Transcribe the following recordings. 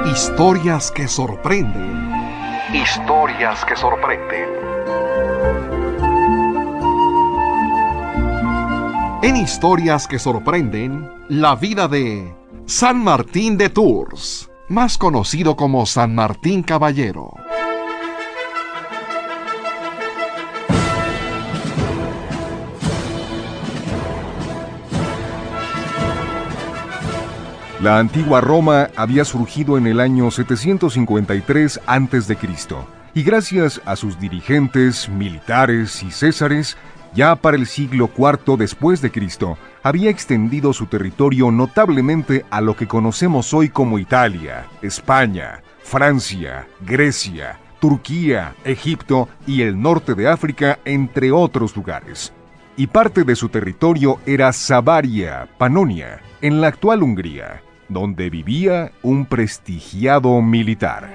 Historias que sorprenden. Historias que sorprenden. En Historias que sorprenden, la vida de San Martín de Tours, más conocido como San Martín Caballero. La antigua Roma había surgido en el año 753 a.C. y gracias a sus dirigentes, militares y césares, ya para el siglo IV después de Cristo, había extendido su territorio notablemente a lo que conocemos hoy como Italia, España, Francia, Grecia, Turquía, Egipto y el norte de África, entre otros lugares. Y parte de su territorio era Savaria, Panonia, en la actual Hungría, donde vivía un prestigiado militar.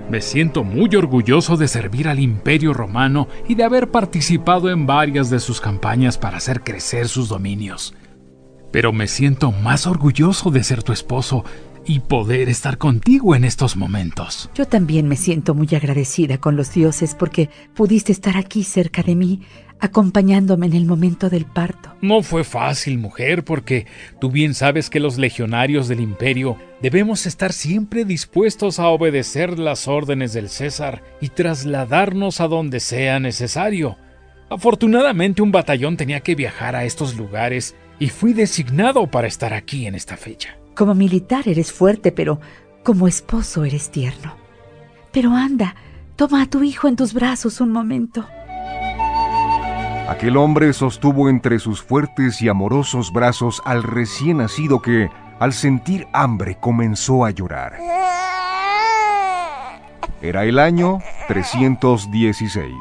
Me siento muy orgulloso de servir al Imperio Romano y de haber participado en varias de sus campañas para hacer crecer sus dominios. Pero me siento más orgulloso de ser tu esposo y poder estar contigo en estos momentos. Yo también me siento muy agradecida con los dioses porque pudiste estar aquí cerca de mí, acompañándome en el momento del parto. No fue fácil, mujer, porque tú bien sabes que los legionarios del imperio debemos estar siempre dispuestos a obedecer las órdenes del César y trasladarnos a donde sea necesario. Afortunadamente, un batallón tenía que viajar a estos lugares y fui designado para estar aquí en esta fecha. Como militar eres fuerte, pero como esposo eres tierno. Pero anda, toma a tu hijo en tus brazos un momento. Aquel hombre sostuvo entre sus fuertes y amorosos brazos al recién nacido que, al sentir hambre, comenzó a llorar. Era el año 316.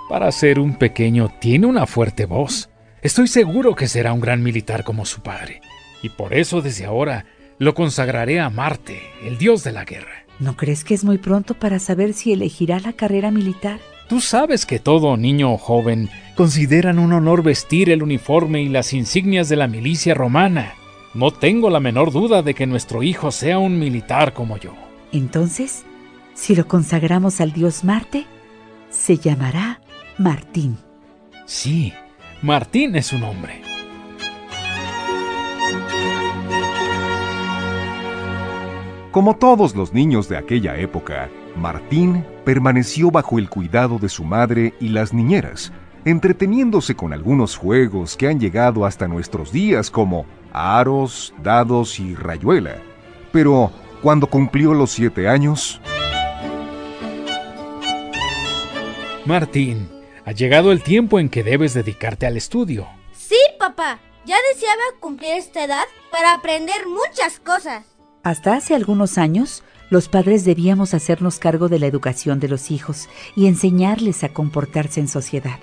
Para ser un pequeño, tiene una fuerte voz. Estoy seguro que será un gran militar como su padre. Y por eso, desde ahora, lo consagraré a Marte, el dios de la guerra. ¿No crees que es muy pronto para saber si elegirá la carrera militar? Tú sabes que todo niño o joven consideran un honor vestir el uniforme y las insignias de la milicia romana. No tengo la menor duda de que nuestro hijo sea un militar como yo. Entonces, si lo consagramos al dios Marte, se llamará Martín. Sí, Martín es su nombre. Como todos los niños de aquella época, Martín permaneció bajo el cuidado de su madre y las niñeras, entreteniéndose con algunos juegos que han llegado hasta nuestros días como aros, dados y rayuela. Pero cuando cumplió los 7 años... Martín, ha llegado el tiempo en que debes dedicarte al estudio. Sí, papá. Ya deseaba cumplir esta edad para aprender muchas cosas. Hasta hace algunos años, los padres debíamos hacernos cargo de la educación de los hijos y enseñarles a comportarse en sociedad,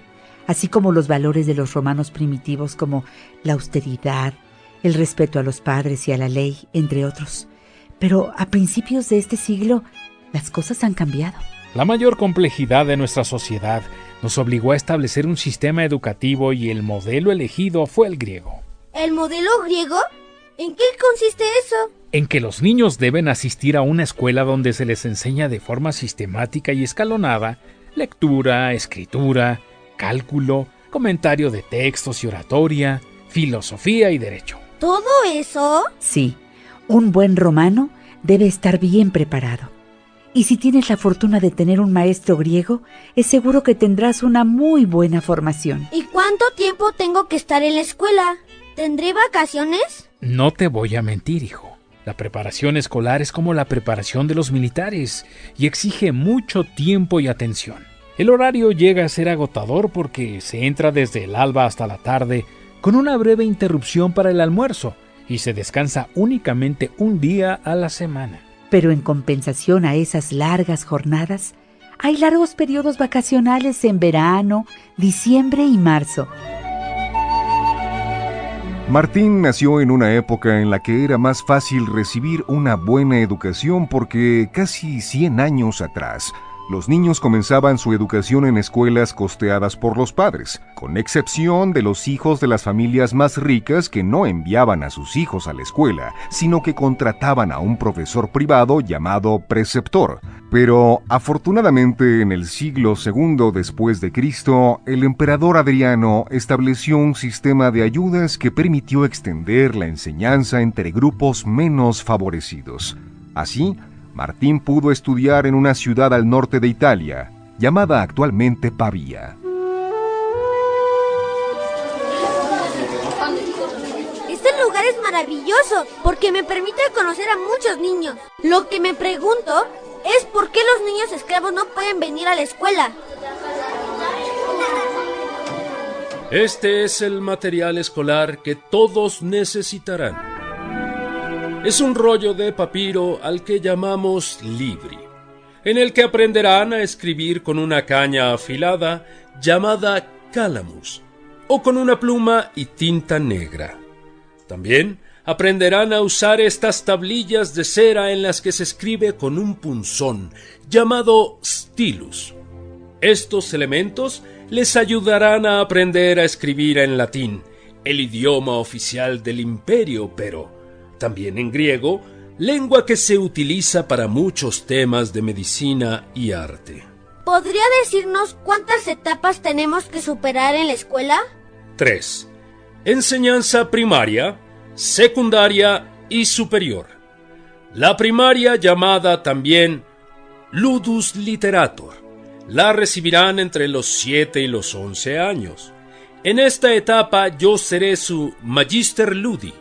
así como los valores de los romanos primitivos como la austeridad, el respeto a los padres y a la ley, entre otros. Pero a principios de este siglo, las cosas han cambiado. La mayor complejidad de nuestra sociedad nos obligó a establecer un sistema educativo y el modelo elegido fue el griego. ¿El modelo griego? ¿En qué consiste eso? En que los niños deben asistir a una escuela donde se les enseña de forma sistemática y escalonada lectura, escritura, cálculo, comentario de textos y oratoria, filosofía y derecho. ¿Todo eso? Sí, un buen romano debe estar bien preparado. Y si tienes la fortuna de tener un maestro griego, es seguro que tendrás una muy buena formación. ¿Y cuánto tiempo tengo que estar en la escuela? ¿Tendré vacaciones? No te voy a mentir, hijo. La preparación escolar es como la preparación de los militares y exige mucho tiempo y atención. El horario llega a ser agotador porque se entra desde el alba hasta la tarde con una breve interrupción para el almuerzo y se descansa únicamente un día a la semana. Pero en compensación a esas largas jornadas, hay largos periodos vacacionales en verano, diciembre y marzo. Martín nació en una época en la que era más fácil recibir una buena educación porque casi 100 años atrás, Los niños comenzaban su educación en escuelas costeadas por los padres, con excepción de los hijos de las familias más ricas que no enviaban a sus hijos a la escuela, sino que contrataban a un profesor privado llamado preceptor. Pero, afortunadamente, en el siglo II después de Cristo, el emperador Adriano estableció un sistema de ayudas que permitió extender la enseñanza entre grupos menos favorecidos. Así, Martín pudo estudiar en una ciudad al norte de Italia, llamada actualmente Pavía. Este lugar es maravilloso porque me permite conocer a muchos niños. Lo que me pregunto es por qué los niños esclavos no pueden venir a la escuela. Este es el material escolar que todos necesitarán. Es un rollo de papiro al que llamamos libri, en el que aprenderán a escribir con una caña afilada llamada calamus, o con una pluma y tinta negra. También aprenderán a usar estas tablillas de cera en las que se escribe con un punzón llamado stylus. Estos elementos les ayudarán a aprender a escribir en latín, el idioma oficial del imperio, pero también en griego, lengua que se utiliza para muchos temas de medicina y arte. ¿Podría decirnos cuántas etapas tenemos que superar en la escuela? 3. Enseñanza primaria, secundaria y superior. La primaria, llamada también ludus literator, la recibirán entre los 7 y los 11 años. En esta etapa yo seré su magister ludi,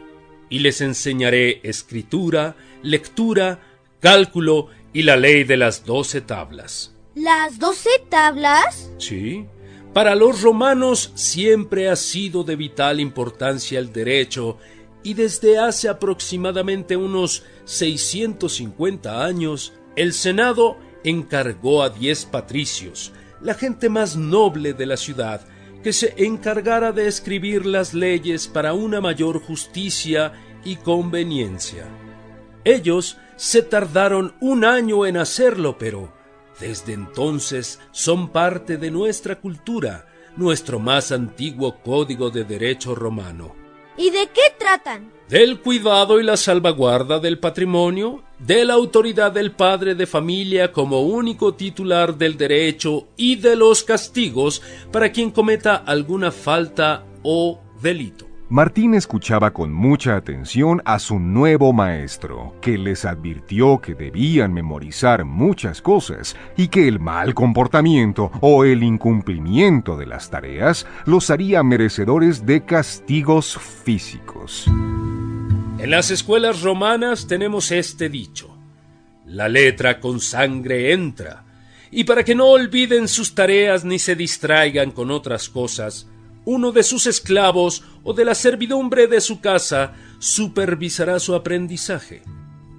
y les enseñaré escritura, lectura, cálculo y la ley de las 12 tablas. ¿Las 12 tablas? Sí. Para los romanos siempre ha sido de vital importancia el derecho, y desde hace aproximadamente unos 650 años, el Senado encargó a 10 patricios, la gente más noble de la ciudad, que se encargara de escribir las leyes para una mayor justicia y conveniencia. Ellos se tardaron un año en hacerlo, pero desde entonces son parte de nuestra cultura, nuestro más antiguo código de derecho romano. ¿Y de qué tratan? Del cuidado y la salvaguarda del patrimonio, de la autoridad del padre de familia como único titular del derecho y de los castigos para quien cometa alguna falta o delito. Martín escuchaba con mucha atención a su nuevo maestro, que les advirtió que debían memorizar muchas cosas y que el mal comportamiento o el incumplimiento de las tareas los haría merecedores de castigos físicos. En las escuelas romanas tenemos este dicho: la letra con sangre entra, y para que no olviden sus tareas ni se distraigan con otras cosas, uno de sus esclavos o de la servidumbre de su casa supervisará su aprendizaje.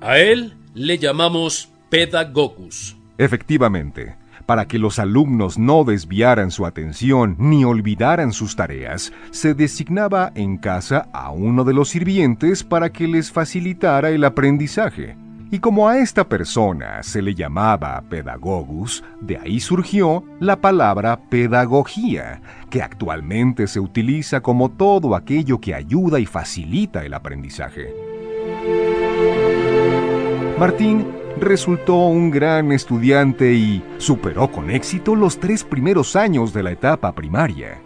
A él le llamamos pedagogus. Efectivamente, para que los alumnos no desviaran su atención ni olvidaran sus tareas, se designaba en casa a uno de los sirvientes para que les facilitara el aprendizaje. Y como a esta persona se le llamaba pedagogus, de ahí surgió la palabra pedagogía, que actualmente se utiliza como todo aquello que ayuda y facilita el aprendizaje. Martín resultó un gran estudiante y superó con éxito los 3 primeros años de la etapa primaria.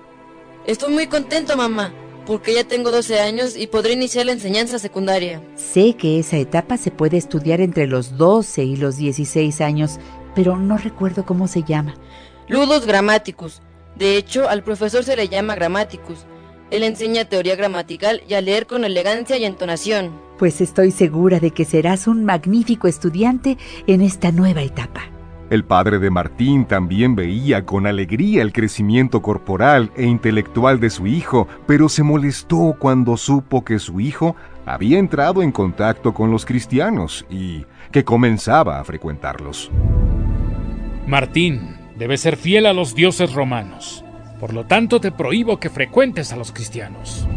Estoy muy contento, mamá, porque ya tengo 12 años y podré iniciar la enseñanza secundaria. Sé que esa etapa se puede estudiar entre los 12 y los 16 años, pero no recuerdo cómo se llama. Ludus grammaticus. De hecho, al profesor se le llama grammaticus. Él enseña teoría gramatical y a leer con elegancia y entonación. Pues estoy segura de que serás un magnífico estudiante en esta nueva etapa. El padre de Martín también veía con alegría el crecimiento corporal e intelectual de su hijo, pero se molestó cuando supo que su hijo había entrado en contacto con los cristianos y que comenzaba a frecuentarlos. Martín, debes ser fiel a los dioses romanos. Por lo tanto, te prohíbo que frecuentes a los cristianos.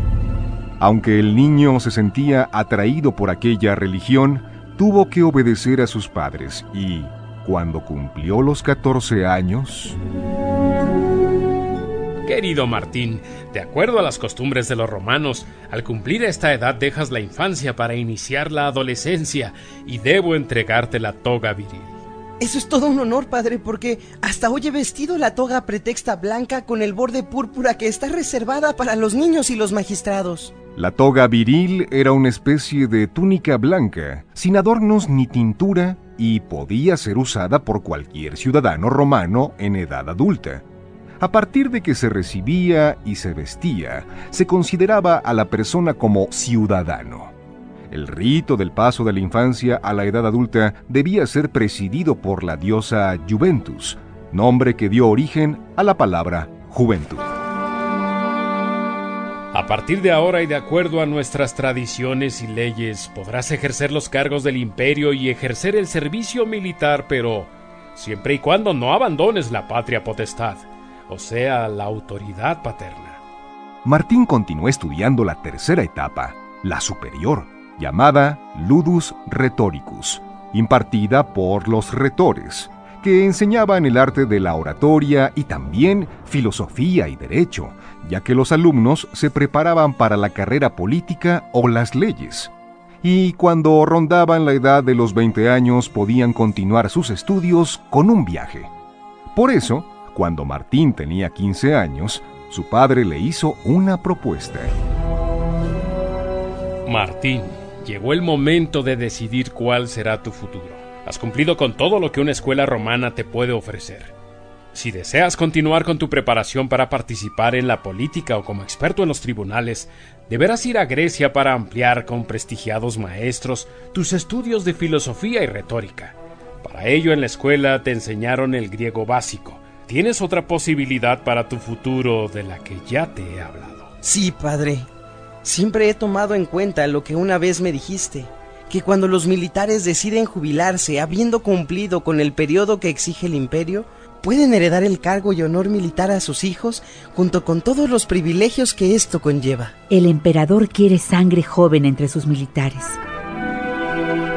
Aunque el niño se sentía atraído por aquella religión, tuvo que obedecer a sus padres y, cuando cumplió los 14 años... Querido Martín, de acuerdo a las costumbres de los romanos, al cumplir esta edad dejas la infancia para iniciar la adolescencia y debo entregarte la toga viril. Eso es todo un honor, padre, porque hasta hoy he vestido la toga pretexta blanca con el borde púrpura que está reservada para los niños y los magistrados. La toga viril era una especie de túnica blanca, sin adornos ni tintura, y podía ser usada por cualquier ciudadano romano en edad adulta. A partir de que se recibía y se vestía, se consideraba a la persona como ciudadano. El rito del paso de la infancia a la edad adulta debía ser presidido por la diosa Juventus, nombre que dio origen a la palabra juventud. A partir de ahora y de acuerdo a nuestras tradiciones y leyes, podrás ejercer los cargos del imperio y ejercer el servicio militar, pero siempre y cuando no abandones la patria potestad, o sea, la autoridad paterna. Martín continuó estudiando la tercera etapa, la superior, llamada Ludus Rhetoricus, impartida por los retores, que enseñaban el arte de la oratoria y también filosofía y derecho, ya que los alumnos se preparaban para la carrera política o las leyes. Y cuando rondaban la edad de los 20 años podían continuar sus estudios con un viaje. Por eso, cuando Martín tenía 15 años, su padre le hizo una propuesta. Martín, llegó el momento de decidir cuál será tu futuro. Has cumplido con todo lo que una escuela romana te puede ofrecer. Si deseas continuar con tu preparación para participar en la política o como experto en los tribunales, deberás ir a Grecia para ampliar con prestigiados maestros tus estudios de filosofía y retórica. Para ello en la escuela te enseñaron el griego básico. Tienes otra posibilidad para tu futuro de la que ya te he hablado. Sí, padre. Siempre he tomado en cuenta lo que una vez me dijiste, que cuando los militares deciden jubilarse habiendo cumplido con el periodo que exige el imperio, pueden heredar el cargo y honor militar a sus hijos junto con todos los privilegios que esto conlleva. El emperador quiere sangre joven entre sus militares,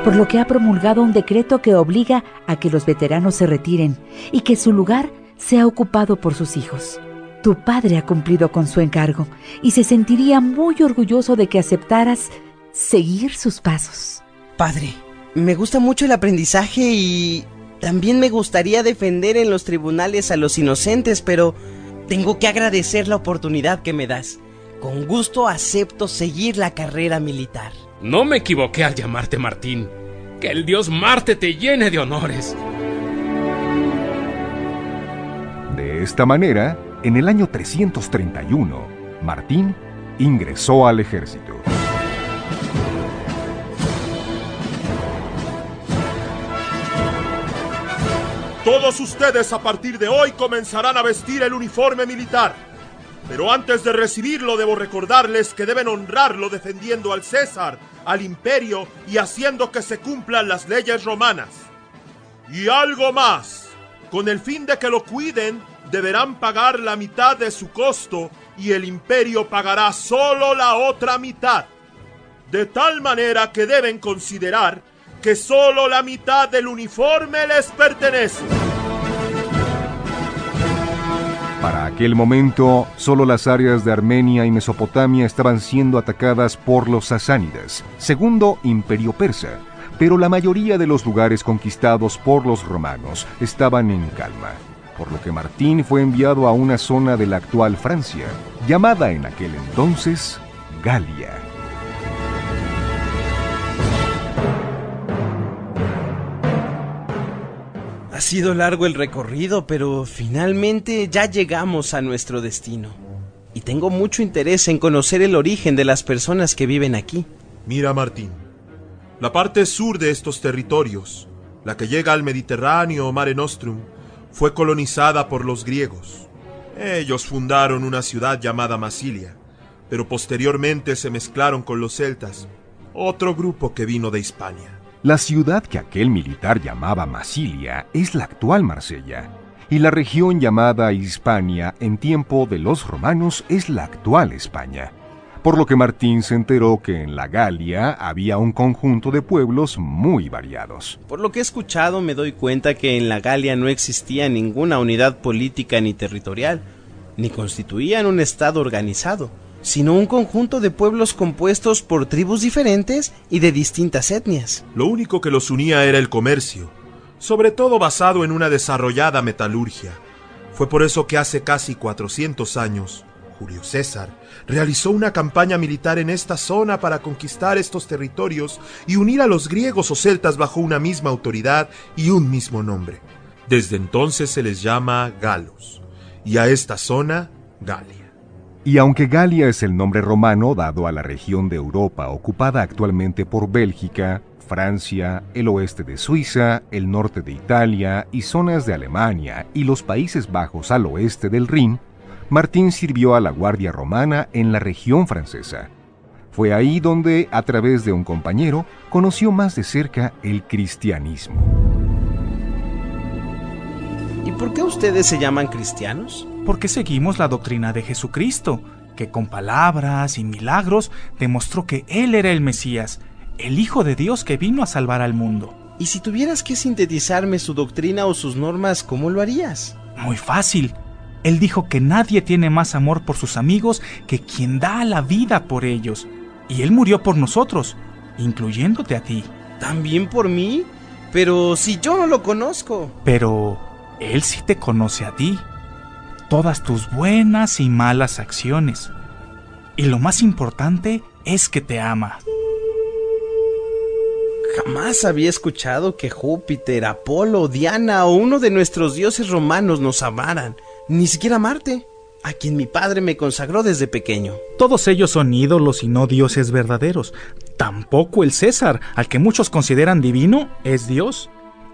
por lo que ha promulgado un decreto que obliga a que los veteranos se retiren y que su lugar sea ocupado por sus hijos. Tu padre ha cumplido con su encargo y se sentiría muy orgulloso de que aceptaras seguir sus pasos. Padre, me gusta mucho el aprendizaje y también me gustaría defender en los tribunales a los inocentes, pero tengo que agradecer la oportunidad que me das. Con gusto acepto seguir la carrera militar. No me equivoqué al llamarte Martín. Que el dios Marte te llene de honores. De esta manera, en el año 331, Martín ingresó al ejército. Todos ustedes a partir de hoy comenzarán a vestir el uniforme militar. Pero antes de recibirlo debo recordarles que deben honrarlo defendiendo al César, al imperio y haciendo que se cumplan las leyes romanas. Y algo más. Con el fin de que lo cuiden, deberán pagar la mitad de su costo y el imperio pagará solo la otra mitad. De tal manera que deben considerar que solo la mitad del uniforme les pertenece. Para aquel momento, solo las áreas de Armenia y Mesopotamia estaban siendo atacadas por los sasánidas, segundo imperio persa, pero la mayoría de los lugares conquistados por los romanos estaban en calma, por lo que Martín fue enviado a una zona de la actual Francia, llamada en aquel entonces Galia. Ha sido largo el recorrido, pero finalmente ya llegamos a nuestro destino. Y tengo mucho interés en conocer el origen de las personas que viven aquí. Mira, Martín, la parte sur de estos territorios, la que llega al Mediterráneo o Mare Nostrum, fue colonizada por los griegos. Ellos fundaron una ciudad llamada Massilia, pero posteriormente se mezclaron con los celtas, otro grupo que vino de Hispania. La ciudad que aquel militar llamaba Massilia es la actual Marsella, y la región llamada Hispania en tiempo de los romanos es la actual España. por lo que Martín se enteró que en la Galia había un conjunto de pueblos muy variados. Por lo que he escuchado me doy cuenta que en la Galia no existía ninguna unidad política ni territorial, ni constituían un estado organizado, sino un conjunto de pueblos compuestos por tribus diferentes y de distintas etnias. Lo único que los unía era el comercio, sobre todo basado en una desarrollada metalurgia. Fue por eso que hace casi 400 años, Julio César realizó una campaña militar en esta zona para conquistar estos territorios y unir a los griegos o celtas bajo una misma autoridad y un mismo nombre. Desde entonces se les llama galos, y a esta zona, Galia. Y aunque Galia es el nombre romano dado a la región de Europa ocupada actualmente por Bélgica, Francia, el oeste de Suiza, el norte de Italia y zonas de Alemania y los Países Bajos al oeste del Rin, Martín sirvió a la Guardia Romana en la región francesa. Fue ahí donde, a través de un compañero, conoció más de cerca el cristianismo. ¿Y por qué ustedes se llaman cristianos? Porque seguimos la doctrina de Jesucristo, que con palabras y milagros demostró que Él era el Mesías, el Hijo de Dios que vino a salvar al mundo. Y si tuvieras que sintetizarme su doctrina o sus normas, ¿cómo lo harías? Muy fácil. Él dijo que nadie tiene más amor por sus amigos que quien da la vida por ellos. Y Él murió por nosotros, incluyéndote a ti. ¿También por mí? Pero si yo no lo conozco. Pero Él sí te conoce a ti. Todas tus buenas y malas acciones. Y lo más importante es que te ama. Jamás había escuchado que Júpiter, Apolo, Diana o uno de nuestros dioses romanos nos amaran. Ni siquiera Marte, a quien mi padre me consagró desde pequeño. Todos ellos son ídolos y no dioses verdaderos. Tampoco el César, al que muchos consideran divino, es Dios.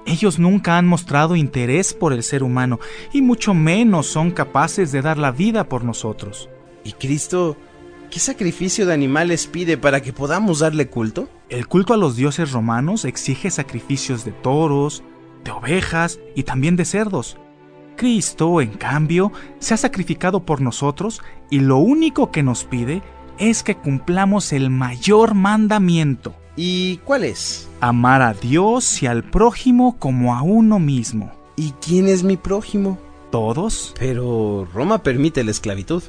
Ellos nunca han mostrado interés por el ser humano y mucho menos son capaces de dar la vida por nosotros. ¿Y Cristo, qué sacrificio de animales pide para que podamos darle culto? El culto a los dioses romanos exige sacrificios de toros, de ovejas y también de cerdos. Cristo, en cambio, se ha sacrificado por nosotros y lo único que nos pide es que cumplamos el mayor mandamiento. ¿Y cuál es? Amar a Dios y al prójimo como a uno mismo. ¿Y quién es mi prójimo? ¿Todos? Pero Roma permite la esclavitud.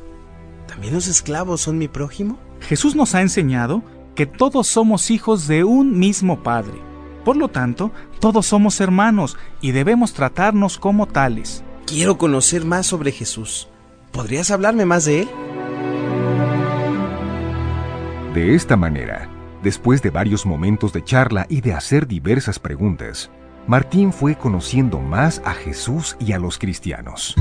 ¿También los esclavos son mi prójimo? Jesús nos ha enseñado que todos somos hijos de un mismo Padre. Por lo tanto, todos somos hermanos y debemos tratarnos como tales. Quiero conocer más sobre Jesús. ¿Podrías hablarme más de él? De esta manera, después de varios momentos de charla y de hacer diversas preguntas, Martín fue conociendo más a Jesús y a los cristianos.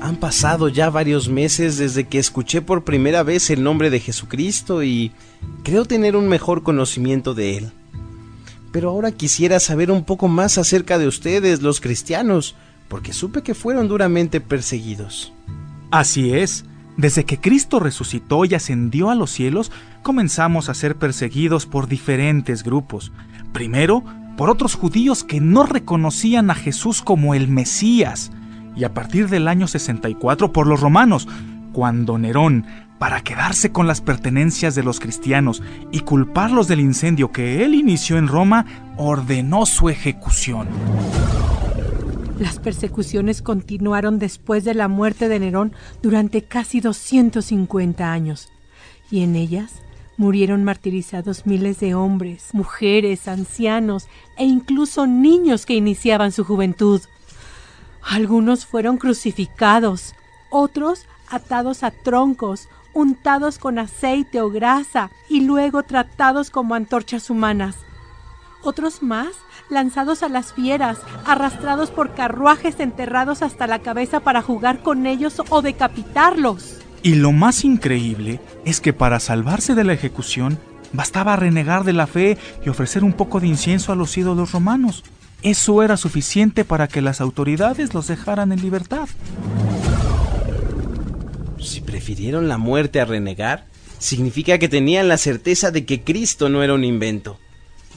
Han pasado ya varios meses desde que escuché por primera vez el nombre de Jesucristo y creo tener un mejor conocimiento de él. Pero ahora quisiera saber un poco más acerca de ustedes, los cristianos, porque supe que fueron duramente perseguidos. Así es. Desde que Cristo resucitó y ascendió a los cielos, comenzamos a ser perseguidos por diferentes grupos. Primero, por otros judíos que no reconocían a Jesús como el Mesías. Y a partir del año 64 por los romanos, cuando Nerón, para quedarse con las pertenencias de los cristianos y culparlos del incendio que él inició en Roma, ordenó su ejecución. Las persecuciones continuaron después de la muerte de Nerón durante casi 250 años, y en ellas murieron martirizados miles de hombres, mujeres, ancianos e incluso niños que iniciaban su juventud. Algunos fueron crucificados, otros atados a troncos, untados con aceite o grasa y luego tratados como antorchas humanas. Otros más lanzados a las fieras, arrastrados por carruajes enterrados hasta la cabeza para jugar con ellos o decapitarlos. Y lo más increíble es que para salvarse de la ejecución bastaba renegar de la fe y ofrecer un poco de incienso a los ídolos romanos. Eso era suficiente para que las autoridades los dejaran en libertad. Si prefirieron la muerte a renegar, significa que tenían la certeza de que Cristo no era un invento,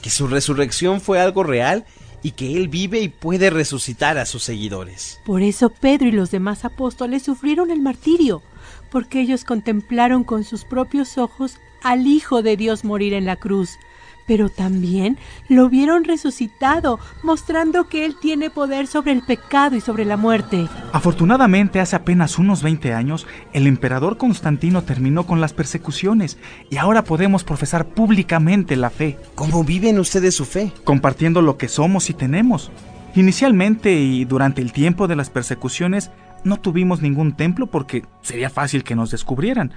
que su resurrección fue algo real y que Él vive y puede resucitar a sus seguidores. Por eso Pedro y los demás apóstoles sufrieron el martirio, porque ellos contemplaron con sus propios ojos al Hijo de Dios morir en la cruz, pero también lo vieron resucitado, mostrando que Él tiene poder sobre el pecado y sobre la muerte. Afortunadamente, hace apenas unos 20 años, el emperador Constantino terminó con las persecuciones y ahora podemos profesar públicamente la fe. ¿Cómo viven ustedes su fe? Compartiendo lo que somos y tenemos. Inicialmente y durante el tiempo de las persecuciones, no tuvimos ningún templo porque sería fácil que nos descubrieran.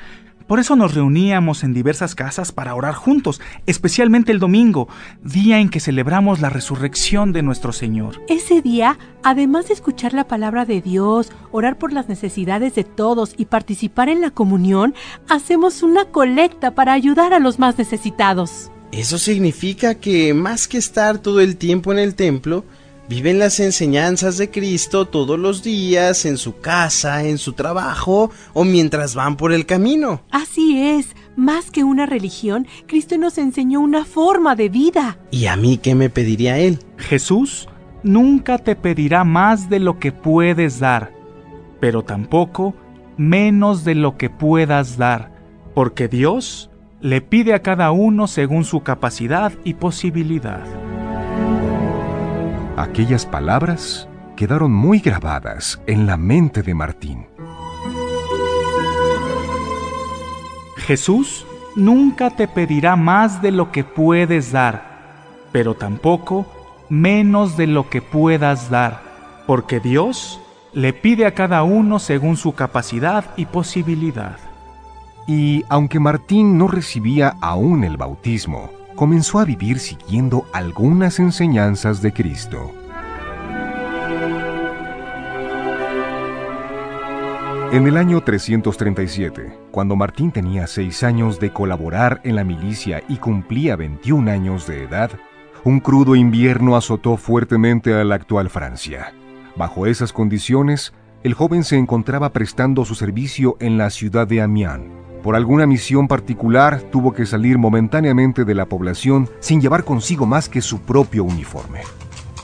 Por eso nos reuníamos en diversas casas para orar juntos, especialmente el domingo, día en que celebramos la resurrección de nuestro Señor. Ese día, además de escuchar la palabra de Dios, orar por las necesidades de todos y participar en la comunión, hacemos una colecta para ayudar a los más necesitados. Eso significa que, más que estar todo el tiempo en el templo, viven las enseñanzas de Cristo todos los días, en su casa, en su trabajo o mientras van por el camino. Así es, más que una religión, Cristo nos enseñó una forma de vida. ¿Y a mí qué me pediría Él? Jesús nunca te pedirá más de lo que puedes dar, pero tampoco menos de lo que puedas dar, porque Dios le pide a cada uno según su capacidad y posibilidad. Aquellas palabras quedaron muy grabadas en la mente de Martín. Jesús nunca te pedirá más de lo que puedes dar, pero tampoco menos de lo que puedas dar, porque Dios le pide a cada uno según su capacidad y posibilidad. Y aunque Martín no recibía aún el bautismo, comenzó a vivir siguiendo algunas enseñanzas de Cristo. En el año 337, cuando Martín tenía 6 años de colaborar en la milicia y cumplía 21 años de edad, un crudo invierno azotó fuertemente a la actual Francia. Bajo esas condiciones, el joven se encontraba prestando su servicio en la ciudad de Amiens. Por alguna misión particular, tuvo que salir momentáneamente de la población sin llevar consigo más que su propio uniforme.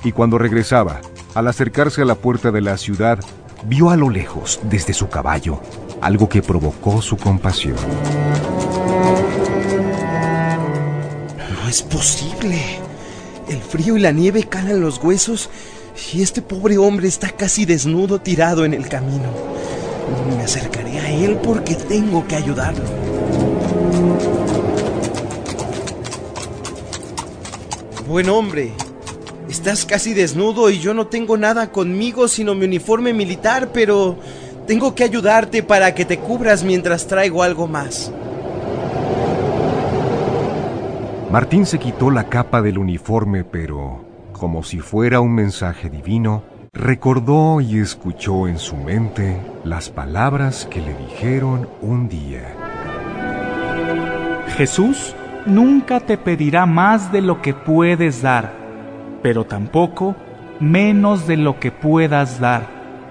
Y cuando regresaba, al acercarse a la puerta de la ciudad, vio a lo lejos, desde su caballo, algo que provocó su compasión. No es posible. El frío y la nieve calan los huesos y este pobre hombre está casi desnudo tirado en el camino. Me acercaré a él porque tengo que ayudarlo. Buen hombre, estás casi desnudo y yo no tengo nada conmigo sino mi uniforme militar, pero tengo que ayudarte para que te cubras mientras traigo algo más. Martín se quitó la capa del uniforme, pero, como si fuera un mensaje divino, recordó y escuchó en su mente las palabras que le dijeron un día. Jesús nunca te pedirá más de lo que puedes dar, pero tampoco menos de lo que puedas dar,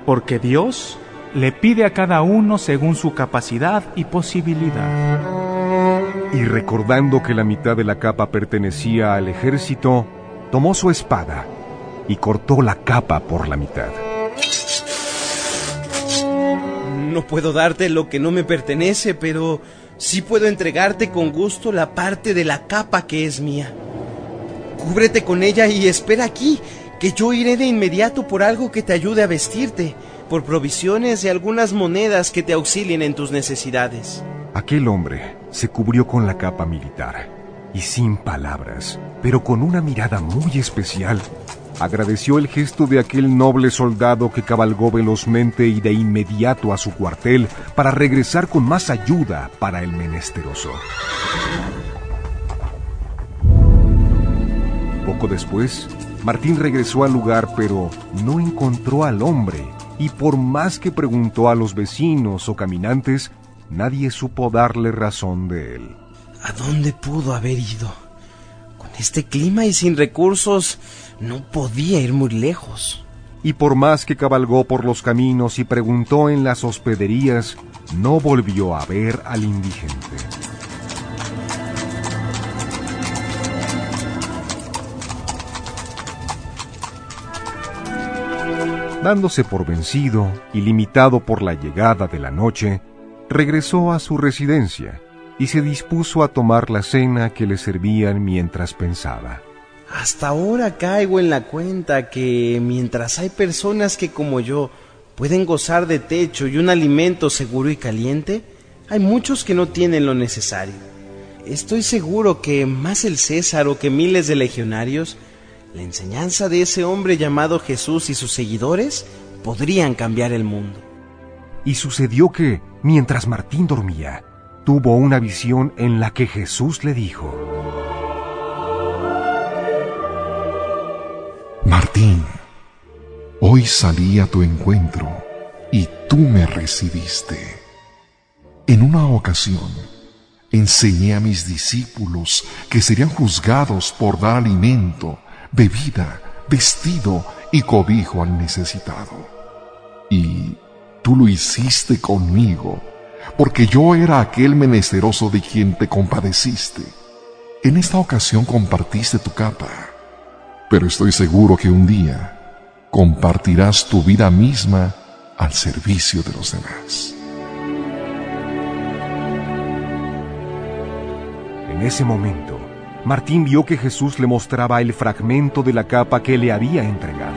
porque Dios le pide a cada uno según su capacidad y posibilidad. Y recordando que la mitad de la capa pertenecía al ejército, tomó su espada y cortó la capa por la mitad. No puedo darte lo que no me pertenece, pero sí puedo entregarte con gusto la parte de la capa que es mía. Cúbrete con ella y espera aquí, que yo iré de inmediato por algo que te ayude a vestirte, por provisiones y algunas monedas que te auxilien en tus necesidades. Aquel hombre se cubrió con la capa militar y sin palabras, pero con una mirada muy especial, agradeció el gesto de aquel noble soldado que cabalgó velozmente y de inmediato a su cuartel para regresar con más ayuda para el menesteroso. Poco después, Martín regresó al lugar, pero no encontró al hombre, y por más que preguntó a los vecinos o caminantes, nadie supo darle razón de él. ¿A dónde pudo haber ido? Con este clima y sin recursos, no podía ir muy lejos. Y por más que cabalgó por los caminos y preguntó en las hospederías, no volvió a ver al indigente. Dándose por vencido y limitado por la llegada de la noche, regresó a su residencia y se dispuso a tomar la cena que le servían mientras pensaba. Hasta ahora caigo en la cuenta que mientras hay personas que como yo pueden gozar de techo y un alimento seguro y caliente, hay muchos que no tienen lo necesario. Estoy seguro que más el César o que miles de legionarios, la enseñanza de ese hombre llamado Jesús y sus seguidores podrían cambiar el mundo. Y sucedió que, mientras Martín dormía, tuvo una visión en la que Jesús le dijo: Martín, hoy salí a tu encuentro y tú me recibiste. En una ocasión, enseñé a mis discípulos que serían juzgados por dar alimento, bebida, vestido y cobijo al necesitado. Y tú lo hiciste conmigo, porque yo era aquel menesteroso de quien te compadeciste. En esta ocasión compartiste tu capa, pero estoy seguro que un día compartirás tu vida misma al servicio de los demás. En ese momento, Martín vio que Jesús le mostraba el fragmento de la capa que le había entregado.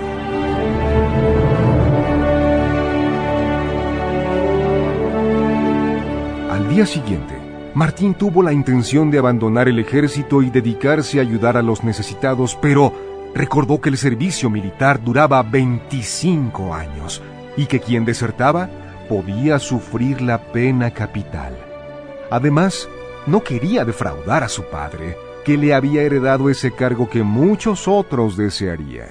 Al día siguiente, Martín tuvo la intención de abandonar el ejército y dedicarse a ayudar a los necesitados, pero recordó que el servicio militar duraba 25 años y que quien desertaba podía sufrir la pena capital. Además, no quería defraudar a su padre, que le había heredado ese cargo que muchos otros desearían.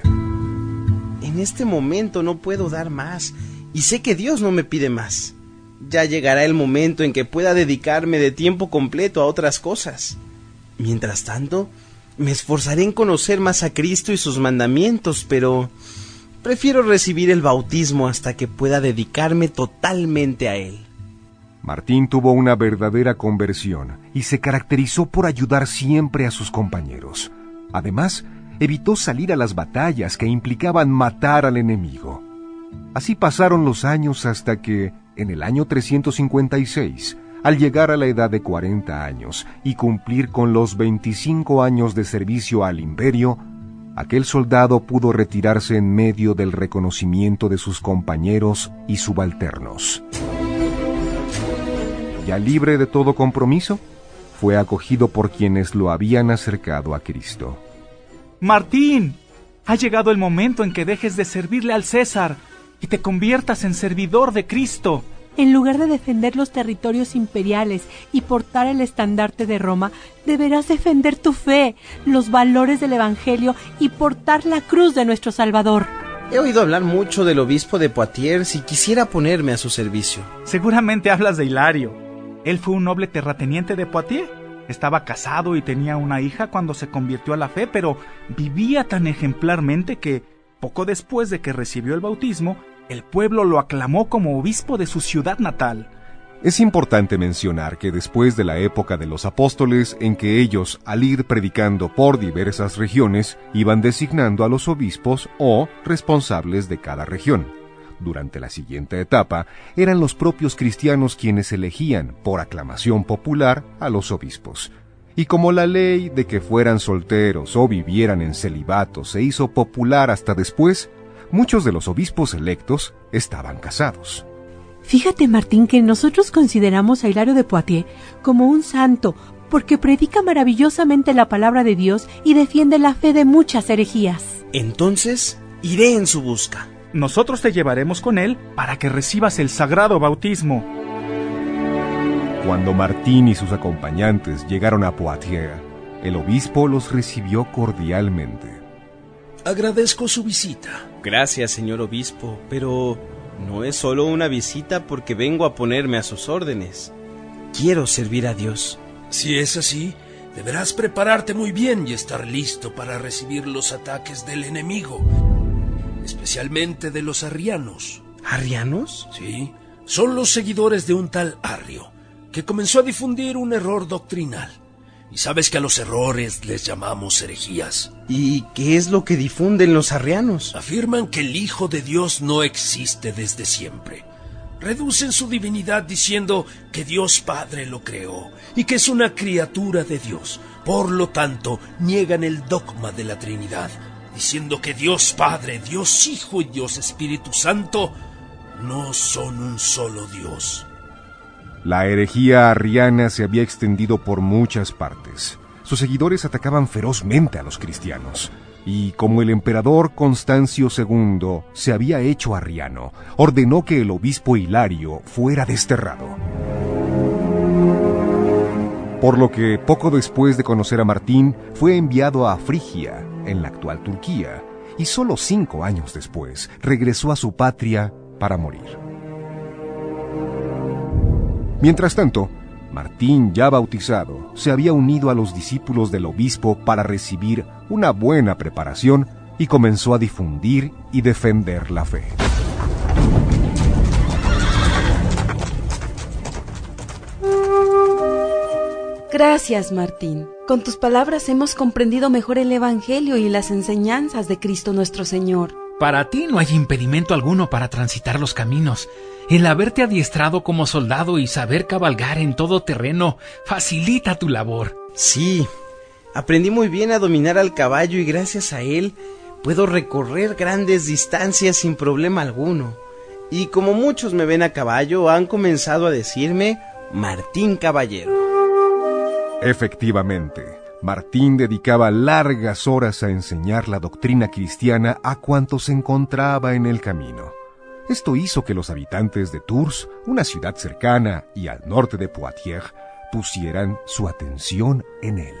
En este momento no puedo dar más, y sé que Dios no me pide más. Ya llegará el momento en que pueda dedicarme de tiempo completo a otras cosas. Mientras tanto, me esforzaré en conocer más a Cristo y sus mandamientos, pero prefiero recibir el bautismo hasta que pueda dedicarme totalmente a Él. Martín tuvo una verdadera conversión y se caracterizó por ayudar siempre a sus compañeros. Además, evitó salir a las batallas que implicaban matar al enemigo. Así pasaron los años hasta que, en el año 356, al llegar a la edad de 40 años y cumplir con los 25 años de servicio al imperio, aquel soldado pudo retirarse en medio del reconocimiento de sus compañeros y subalternos. Ya libre de todo compromiso, fue acogido por quienes lo habían acercado a Cristo. Martín, ha llegado el momento en que dejes de servirle al César y te conviertas en servidor de Cristo. En lugar de defender los territorios imperiales y portar el estandarte de Roma, deberás defender tu fe, los valores del Evangelio y portar la cruz de nuestro Salvador. He oído hablar mucho del obispo de Poitiers y quisiera ponerme a su servicio. Seguramente hablas de Hilario. Él fue un noble terrateniente de Poitiers. Estaba casado y tenía una hija cuando se convirtió a la fe, pero vivía tan ejemplarmente que, poco después de que recibió el bautismo, el pueblo lo aclamó como obispo de su ciudad natal. Es importante mencionar que después de la época de los apóstoles, en que ellos, al ir predicando por diversas regiones, iban designando a los obispos o responsables de cada región. Durante la siguiente etapa, eran los propios cristianos quienes elegían, por aclamación popular, a los obispos. Y como la ley de que fueran solteros o vivieran en celibato se hizo popular hasta después, muchos de los obispos electos estaban casados. Fíjate, Martín, que nosotros consideramos a Hilario de Poitiers como un santo, porque predica maravillosamente la palabra de Dios y defiende la fe de muchas herejías. Entonces, iré en su busca. Nosotros te llevaremos con él para que recibas el sagrado bautismo. Cuando Martín y sus acompañantes llegaron a Poitiers, el obispo los recibió cordialmente. Agradezco su visita. Gracias, señor obispo, pero no es solo una visita porque vengo a ponerme a sus órdenes. Quiero servir a Dios. Si es así, deberás prepararte muy bien y estar listo para recibir los ataques del enemigo, especialmente de los arrianos. ¿Arrianos? Sí, son los seguidores de un tal Arrio, que comenzó a difundir un error doctrinal. Y sabes que a los errores les llamamos herejías. ¿Y qué es lo que difunden los arrianos? Afirman que el Hijo de Dios no existe desde siempre. reducen su divinidad diciendo que Dios Padre lo creó y que es una criatura de Dios. Por lo tanto, niegan el dogma de la Trinidad, diciendo que Dios Padre, Dios Hijo y Dios Espíritu Santo no son un solo Dios. La herejía arriana se había extendido por muchas partes. Sus seguidores atacaban ferozmente a los cristianos. Y como el emperador Constancio II se había hecho arriano, ordenó que el obispo Hilario fuera desterrado. Por lo que, poco después de conocer a Martín, fue enviado a Frigia, en la actual Turquía, y solo 5 años después regresó a su patria para morir. Mientras tanto, Martín, ya bautizado, se había unido a los discípulos del obispo para recibir una buena preparación y comenzó a difundir y defender la fe. Gracias, Martín. Con tus palabras hemos comprendido mejor el Evangelio y las enseñanzas de Cristo nuestro Señor. Para ti no hay impedimento alguno para transitar los caminos. El haberte adiestrado como soldado y saber cabalgar en todo terreno facilita tu labor. Sí, aprendí muy bien a dominar al caballo y gracias a él puedo recorrer grandes distancias sin problema alguno. Y como muchos me ven a caballo, han comenzado a decirme Martín Caballero. Efectivamente, Martín dedicaba largas horas a enseñar la doctrina cristiana a cuantos se encontraba en el camino. Esto hizo que los habitantes de Tours, una ciudad cercana y al norte de Poitiers, pusieran su atención en él.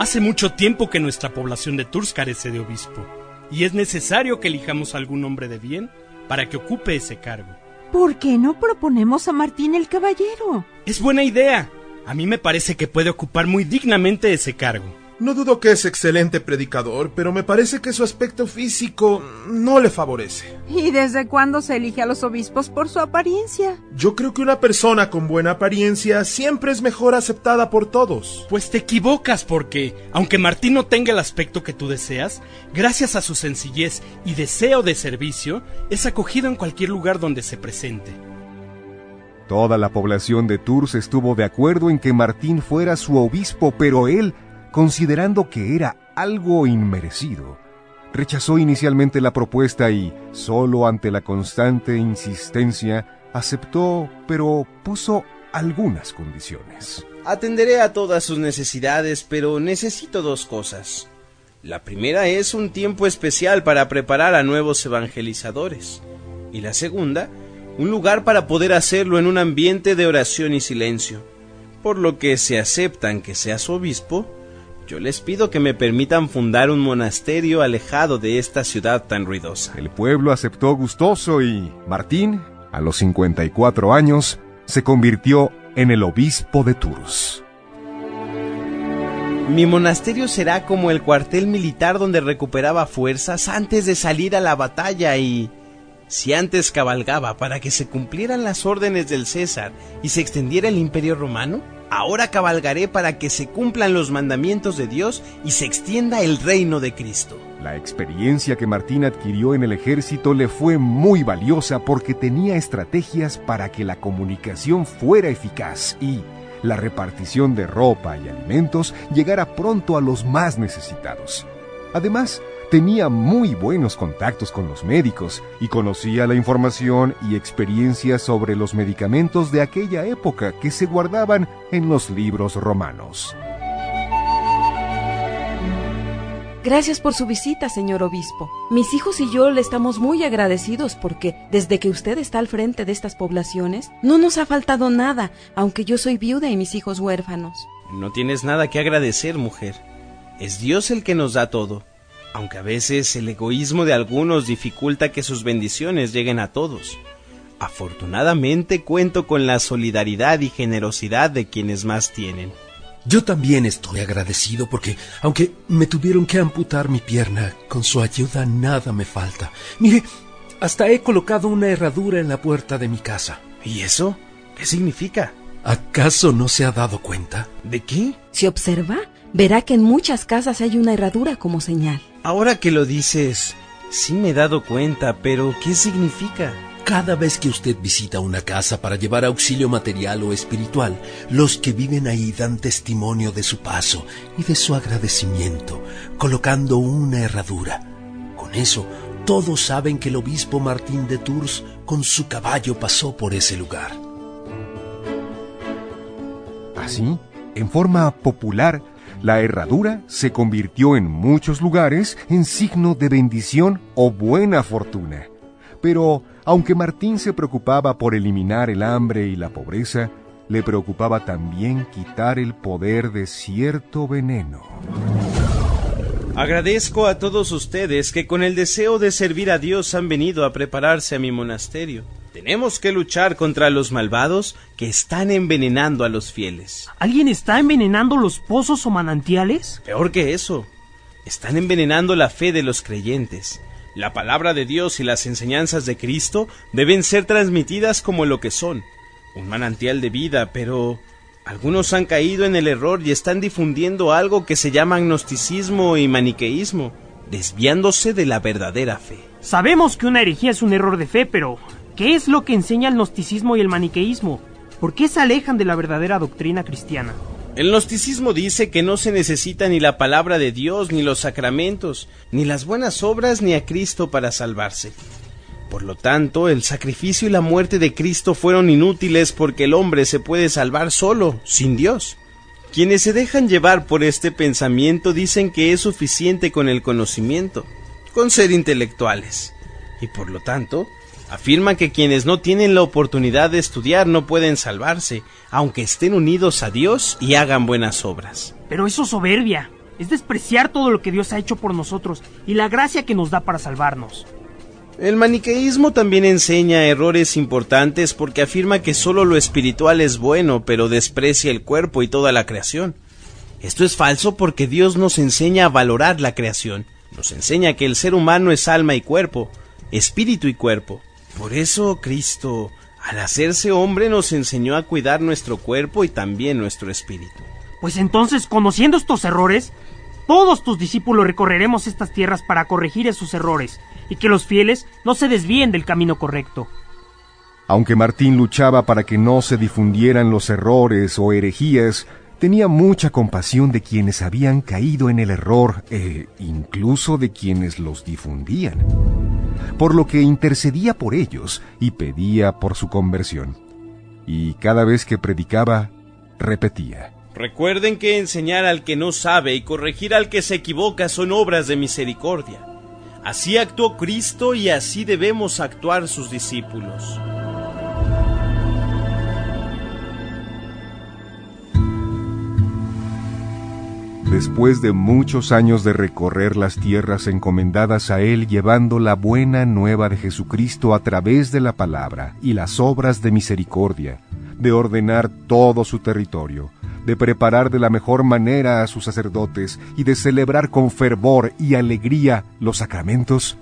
Hace mucho tiempo que nuestra población de Tours carece de obispo, y es necesario que elijamos a algún hombre de bien para que ocupe ese cargo. ¿Por qué no proponemos a Martín el Caballero? Es buena idea. A mí me parece que puede ocupar muy dignamente ese cargo. No dudo que es excelente predicador, pero me parece que su aspecto físico no le favorece. ¿Y desde cuándo se elige a los obispos por su apariencia? Yo creo que una persona con buena apariencia siempre es mejor aceptada por todos. Pues te equivocas porque, aunque Martín no tenga el aspecto que tú deseas, gracias a su sencillez y deseo de servicio, es acogido en cualquier lugar donde se presente. Toda la población de Tours estuvo de acuerdo en que Martín fuera su obispo, pero él, considerando que era algo inmerecido, rechazó inicialmente la propuesta y, solo ante la constante insistencia, aceptó, pero puso algunas condiciones. Atenderé a todas sus necesidades, pero necesito 2 cosas. La primera es un tiempo especial para preparar a nuevos evangelizadores. Y la segunda, un lugar para poder hacerlo en un ambiente de oración y silencio. Por lo que si aceptan que sea su obispo, yo les pido que me permitan fundar un monasterio alejado de esta ciudad tan ruidosa. El pueblo aceptó gustoso y Martín, a los 54 años, se convirtió en el obispo de Tours. Mi monasterio será como el cuartel militar donde recuperaba fuerzas antes de salir a la batalla y... si antes cabalgaba para que se cumplieran las órdenes del César y se extendiera el Imperio Romano, ahora cabalgaré para que se cumplan los mandamientos de Dios y se extienda el reino de Cristo. La experiencia que Martín adquirió en el ejército le fue muy valiosa porque tenía estrategias para que la comunicación fuera eficaz y la repartición de ropa y alimentos llegara pronto a los más necesitados. Además, tenía muy buenos contactos con los médicos y conocía la información y experiencia sobre los medicamentos de aquella época que se guardaban en los libros romanos. Gracias por su visita, señor obispo. Mis hijos y yo le estamos muy agradecidos porque, desde que usted está al frente de estas poblaciones, no nos ha faltado nada, aunque yo soy viuda y mis hijos huérfanos. No tienes nada que agradecer, mujer. Es Dios el que nos da todo. Aunque a veces el egoísmo de algunos dificulta que sus bendiciones lleguen a todos. Afortunadamente cuento con la solidaridad y generosidad de quienes más tienen. Yo también estoy agradecido porque, aunque me tuvieron que amputar mi pierna, con su ayuda nada me falta. Mire, hasta he colocado una herradura en la puerta de mi casa. ¿Y eso? ¿Qué significa? ¿Acaso no se ha dado cuenta? ¿De qué? Si observa, verá que en muchas casas hay una herradura como señal. Ahora que lo dices, sí me he dado cuenta, pero ¿qué significa? Cada vez que usted visita una casa para llevar auxilio material o espiritual, los que viven ahí dan testimonio de su paso y de su agradecimiento, colocando una herradura. Con eso, todos saben que el obispo Martín de Tours con su caballo pasó por ese lugar. Así, en forma popular, la herradura se convirtió en muchos lugares en signo de bendición o buena fortuna. Pero, aunque Martín se preocupaba por eliminar el hambre y la pobreza, le preocupaba también quitar el poder de cierto veneno. Agradezco a todos ustedes que con el deseo de servir a Dios han venido a prepararse a mi monasterio. Tenemos que luchar contra los malvados que están envenenando a los fieles. ¿Alguien está envenenando los pozos o manantiales? Peor que eso, están envenenando la fe de los creyentes. La palabra de Dios y las enseñanzas de Cristo deben ser transmitidas como lo que son, un manantial de vida, pero algunos han caído en el error y están difundiendo algo que se llama gnosticismo y maniqueísmo, desviándose de la verdadera fe. Sabemos que una herejía es un error de fe, pero ¿qué es lo que enseña el gnosticismo y el maniqueísmo? ¿Por qué se alejan de la verdadera doctrina cristiana? El gnosticismo dice que no se necesita ni la palabra de Dios, ni los sacramentos, ni las buenas obras, ni a Cristo para salvarse. Por lo tanto, el sacrificio y la muerte de Cristo fueron inútiles porque el hombre se puede salvar solo, sin Dios. Quienes se dejan llevar por este pensamiento dicen que es suficiente con el conocimiento, con ser intelectuales, y por lo tanto, afirman que quienes no tienen la oportunidad de estudiar no pueden salvarse, aunque estén unidos a Dios y hagan buenas obras. Pero eso es soberbia, es despreciar todo lo que Dios ha hecho por nosotros y la gracia que nos da para salvarnos. El maniqueísmo también enseña errores importantes porque afirma que solo lo espiritual es bueno, pero desprecia el cuerpo y toda la creación. Esto es falso porque Dios nos enseña a valorar la creación, nos enseña que el ser humano es alma y cuerpo, espíritu y cuerpo. Por eso Cristo, al hacerse hombre, nos enseñó a cuidar nuestro cuerpo y también nuestro espíritu. Pues entonces, conociendo estos errores, todos tus discípulos recorreremos estas tierras para corregir esos errores y que los fieles no se desvíen del camino correcto. Aunque Martín luchaba para que no se difundieran los errores o herejías, tenía mucha compasión de quienes habían caído en el error e incluso de quienes los difundían, por lo que intercedía por ellos y pedía por su conversión. Y cada vez que predicaba, repetía: recuerden que enseñar al que no sabe y corregir al que se equivoca son obras de misericordia. Así actuó Cristo y así debemos actuar sus discípulos. Después de muchos años de recorrer las tierras encomendadas a él, llevando la buena nueva de Jesucristo a través de la palabra y las obras de misericordia, de ordenar todo su territorio, de preparar de la mejor manera a sus sacerdotes y de celebrar con fervor y alegría los sacramentos,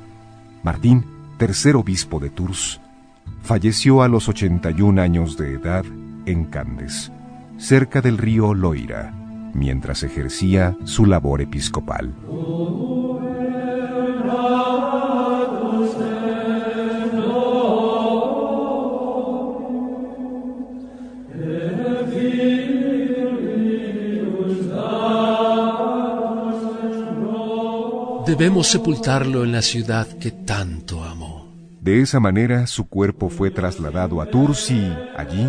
Martín, tercer obispo de Tours, falleció a los 81 años de edad en Candes, cerca del río Loira, mientras ejercía su labor episcopal. Debemos sepultarlo en la ciudad que tanto amó. De esa manera su cuerpo fue trasladado a Tours y, allí,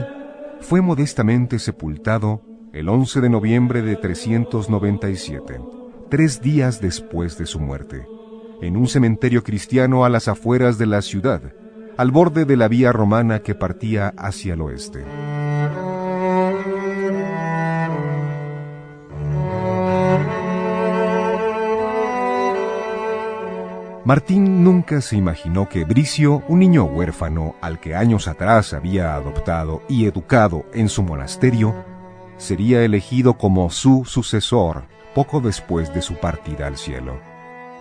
fue modestamente sepultado el 11 de noviembre de 397, 3 días después de su muerte, en un cementerio cristiano a las afueras de la ciudad, al borde de la vía romana que partía hacia el oeste. Martín nunca se imaginó que Bricio, un niño huérfano al que años atrás había adoptado y educado en su monasterio, sería elegido como su sucesor poco después de su partida al cielo.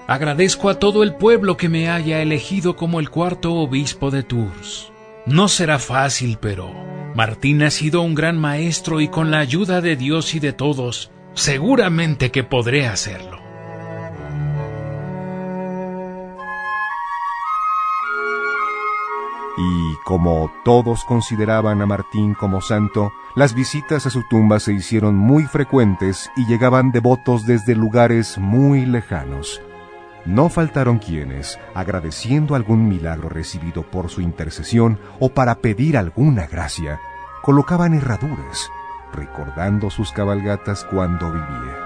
Agradezco a todo el pueblo que me haya elegido como el cuarto obispo de Tours. No será fácil, pero Martín ha sido un gran maestro y con la ayuda de Dios y de todos, seguramente que podré hacerlo. Y como todos consideraban a Martín como santo, las visitas a su tumba se hicieron muy frecuentes y llegaban devotos desde lugares muy lejanos. No faltaron quienes, agradeciendo algún milagro recibido por su intercesión o para pedir alguna gracia, colocaban herraduras, recordando sus cabalgatas cuando vivía.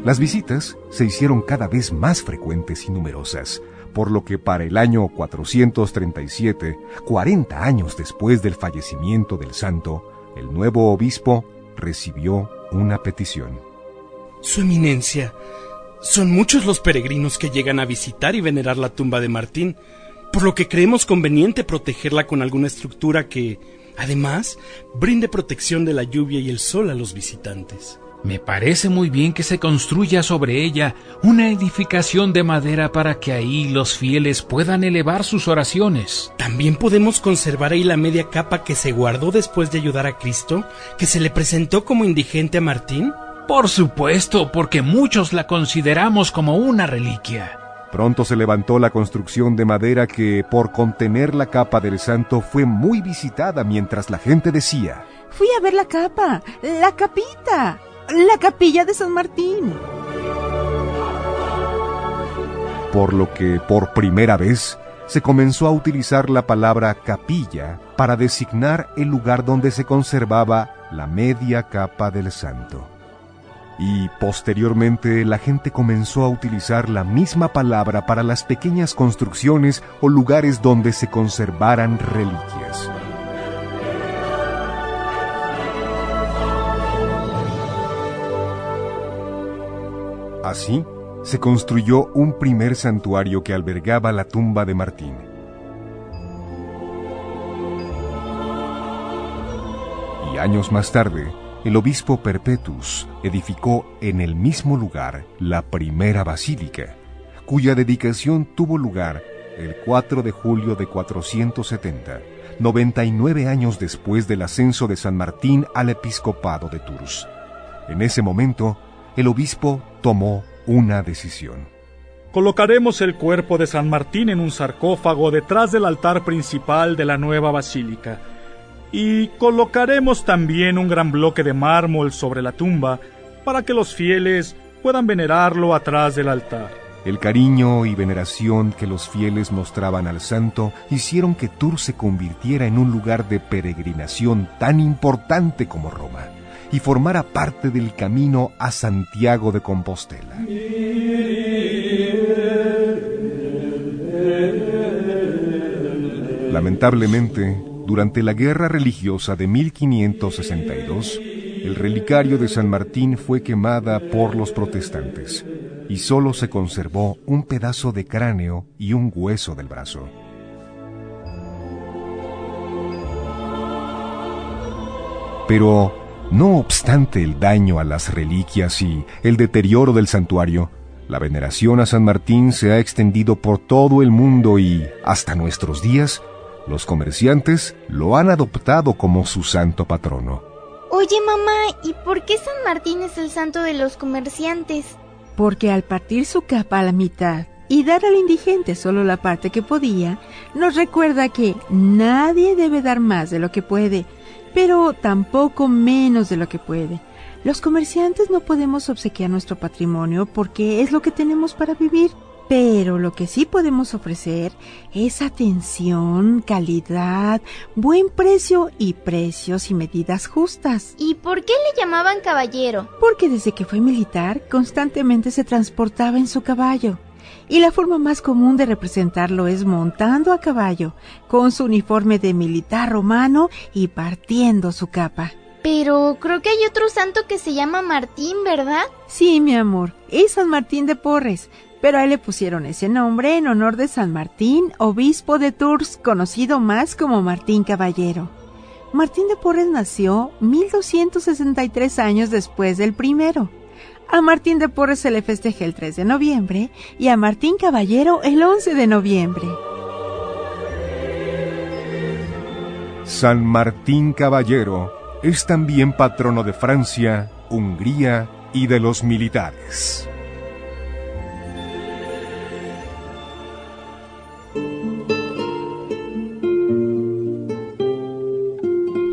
Las visitas se hicieron cada vez más frecuentes y numerosas, por lo que para el año 437, 40 años después del fallecimiento del santo, el nuevo obispo recibió una petición. Su eminencia, son muchos los peregrinos que llegan a visitar y venerar la tumba de Martín, por lo que creemos conveniente protegerla con alguna estructura que, además, brinde protección de la lluvia y el sol a los visitantes. Me parece muy bien que se construya sobre ella una edificación de madera para que ahí los fieles puedan elevar sus oraciones. También podemos conservar ahí la media capa que se guardó después de ayudar a Cristo, que se le presentó como indigente a Martín. Por supuesto, porque muchos la consideramos como una reliquia. Pronto se levantó la construcción de madera que, por contener la capa del santo, fue muy visitada mientras la gente decía: fui a ver la capa, la capita, la capilla de San Martín. Por lo que, por primera vez, se comenzó a utilizar la palabra capilla para designar el lugar donde se conservaba la media capa del santo. Y posteriormente la gente comenzó a utilizar la misma palabra para las pequeñas construcciones o lugares donde se conservaran reliquias. Así, se construyó un primer santuario que albergaba la tumba de Martín. Y años más tarde, el obispo Perpetus edificó en el mismo lugar la primera basílica, cuya dedicación tuvo lugar el 4 de julio de 470, 99 años después del ascenso de San Martín al episcopado de Tours. En ese momento, el obispo tomó una decisión. Colocaremos el cuerpo de San Martín en un sarcófago detrás del altar principal de la nueva basílica, y colocaremos también un gran bloque de mármol sobre la tumba para que los fieles puedan venerarlo atrás del altar. El cariño y veneración que los fieles mostraban al santo hicieron que Tours se convirtiera en un lugar de peregrinación tan importante como Roma y formara parte del camino a Santiago de Compostela. Lamentablemente, durante la guerra religiosa de 1562, el relicario de San Martín fue quemada por los protestantes y solo se conservó un pedazo de cráneo y un hueso del brazo. Pero, no obstante el daño a las reliquias y el deterioro del santuario, la veneración a San Martín se ha extendido por todo el mundo y, hasta nuestros días, los comerciantes lo han adoptado como su santo patrono. Oye, mamá, ¿y por qué San Martín es el santo de los comerciantes? Porque al partir su capa a la mitad y dar al indigente solo la parte que podía, nos recuerda que nadie debe dar más de lo que puede, pero tampoco menos de lo que puede. Los comerciantes no podemos obsequiar nuestro patrimonio porque es lo que tenemos para vivir, pero lo que sí podemos ofrecer es atención, calidad, buen precio y precios y medidas justas. ¿Y por qué le llamaban caballero? Porque desde que fue militar constantemente se transportaba en su caballo. Y la forma más común de representarlo es montando a caballo, con su uniforme de militar romano y partiendo su capa. Pero creo que hay otro santo que se llama Martín, ¿verdad? Sí, mi amor, es San Martín de Porres, pero a él le pusieron ese nombre en honor de San Martín, obispo de Tours, conocido más como Martín Caballero. Martín de Porres nació 1263 años después del primero. A Martín de Porres se le festeja el 3 de noviembre y a Martín Caballero el 11 de noviembre. San Martín Caballero es también patrono de Francia, Hungría y de los militares.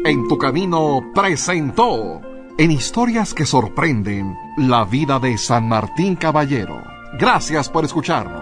En tu camino presentó, en historias que sorprenden, la vida de San Martín Caballero. Gracias por escucharnos.